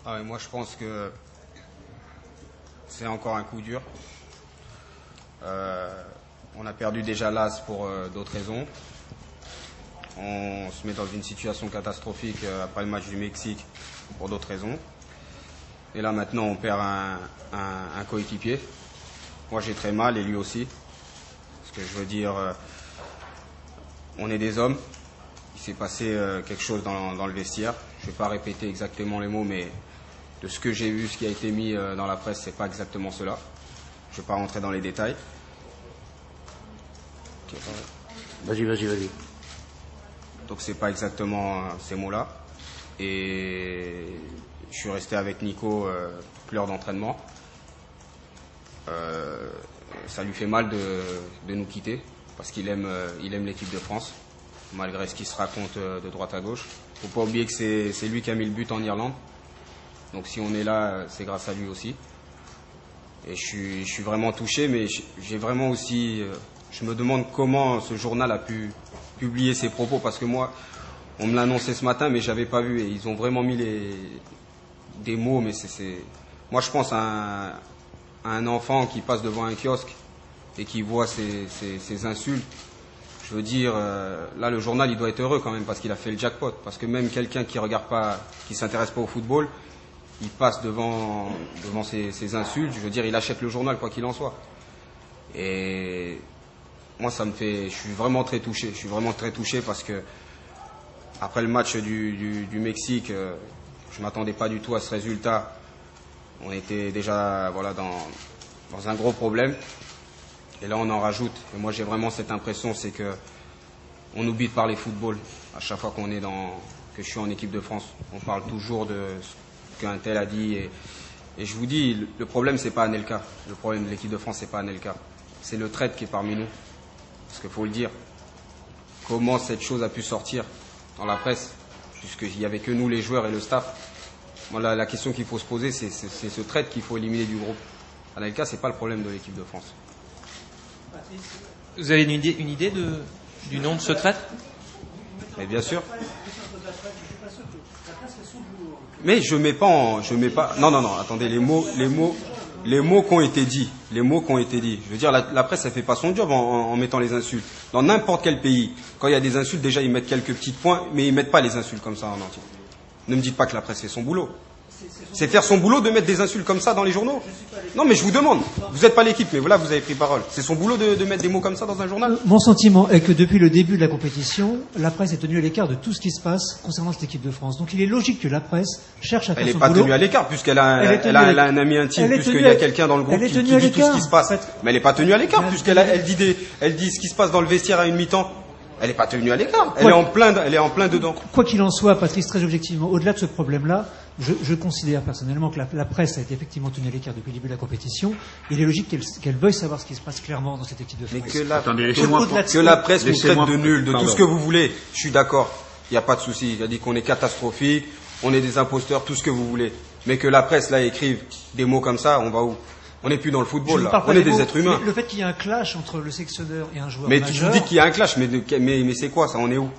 Ah ouais, moi je pense que c'est encore un coup dur. On a perdu déjà l'As pour d'autres raisons. On se met dans une situation catastrophique après le match du Mexique pour d'autres raisons. Et là maintenant on perd un coéquipier. Moi j'ai très mal et lui aussi. Parce que je veux dire, on est des hommes. Il s'est passé quelque chose dans le vestiaire. Je ne vais pas répéter exactement les mots, mais de ce que j'ai vu, ce qui a été mis dans la presse, c'est pas exactement cela. Je ne vais pas rentrer dans les détails. Vas-y. Donc c'est pas exactement ces mots-là. Et je suis resté avec Nico toute l'heure d'entraînement. Ça lui fait mal de nous quitter parce qu'il aime l'équipe de France, malgré ce qui se raconte de droite à gauche. Faut pas oublier que c'est lui qui a mis le but en Irlande. Donc si on est là, c'est grâce à lui aussi. Et je suis vraiment touché, mais j'ai vraiment aussi... je me demande comment ce journal a pu publier ses propos, parce que moi, on me l'a annoncé ce matin, mais j'avais pas vu. Et ils ont vraiment mis des mots, mais moi je pense à un enfant qui passe devant un kiosque et qui voit ces insultes. Je veux dire, là le journal il doit être heureux quand même parce qu'il a fait le jackpot. Parce que même quelqu'un qui regarde pas, qui s'intéresse pas au football, il passe devant ces insultes. Je veux dire, il achète le journal quoi qu'il en soit. Et moi ça me fait, je suis vraiment très touché. Je suis vraiment très touché parce que après le match du Mexique, je m'attendais pas du tout à ce résultat. On était déjà dans un gros problème. Et là, on en rajoute. Et moi, j'ai vraiment cette impression, c'est que on oublie de parler football. À chaque fois que je suis en équipe de France, on parle toujours de ce qu'un tel a dit. Et je vous dis, le problème, c'est pas Anelka. Le problème de l'équipe de France, c'est pas Anelka. C'est le traître qui est parmi nous. Parce qu'il faut le dire. Comment cette chose a pu sortir dans la presse, puisqu'il n'y avait que nous, les joueurs et le staff. Moi, la question qu'il faut se poser, c'est ce traître qu'il faut éliminer du groupe. Anelka, c'est pas le problème de l'équipe de France. Vous avez une idée du nom de ce traître? Mais bien sûr. Mais je mets pas. Non. Attendez, les mots qui ont été dits. Je veux dire, la presse, elle fait pas son job en mettant les insultes. Dans n'importe quel pays, quand il y a des insultes, déjà ils mettent quelques petits points, mais ils mettent pas les insultes comme ça en entier. Ne me dites pas que la presse fait son boulot. C'est faire son boulot de mettre des insultes comme ça dans les journaux? Non, mais je vous demande. Vous n'êtes pas l'équipe, mais voilà, vous avez pris parole. C'est son boulot de mettre des mots comme ça dans un journal? Mon sentiment est que depuis le début de la compétition, la presse est tenue à l'écart de tout ce qui se passe concernant cette équipe de France. Donc il est logique que la presse cherche à faire son boulot. Elle n'est pas tenue à l'écart, puisqu'elle a un ami intime, puisqu'il y a quelqu'un dans le groupe qui dit tout ce qui se passe. Mais elle n'est pas tenue à l'écart, puisqu'elle dit ce qui se passe dans le vestiaire à une mi-temps. Elle n'est pas tenue à l'écart. Elle est en plein dedans. Quoi qu'il en soit, Patrice, très objectivement, au-delà de ce problème-là, je considère personnellement que la presse a été effectivement tenue à l'écart depuis le début de la compétition. Il est logique qu'elle veuille savoir ce qui se passe clairement dans cette équipe de France. Mais que la presse nous traite de nuls, de tout ce que vous voulez. Je suis d'accord. Il n'y a pas de souci. Il a dit qu'on est catastrophique, on est des imposteurs, tout ce que vous voulez. Mais que la presse, là, écrive des mots comme ça, on va où? On n'est plus dans le football, là. On est des êtres humains. Le fait qu'il y ait un clash entre le sélectionneur et un joueur majeur... Mais tu dis qu'il y a un clash, mais c'est quoi ça? On est où?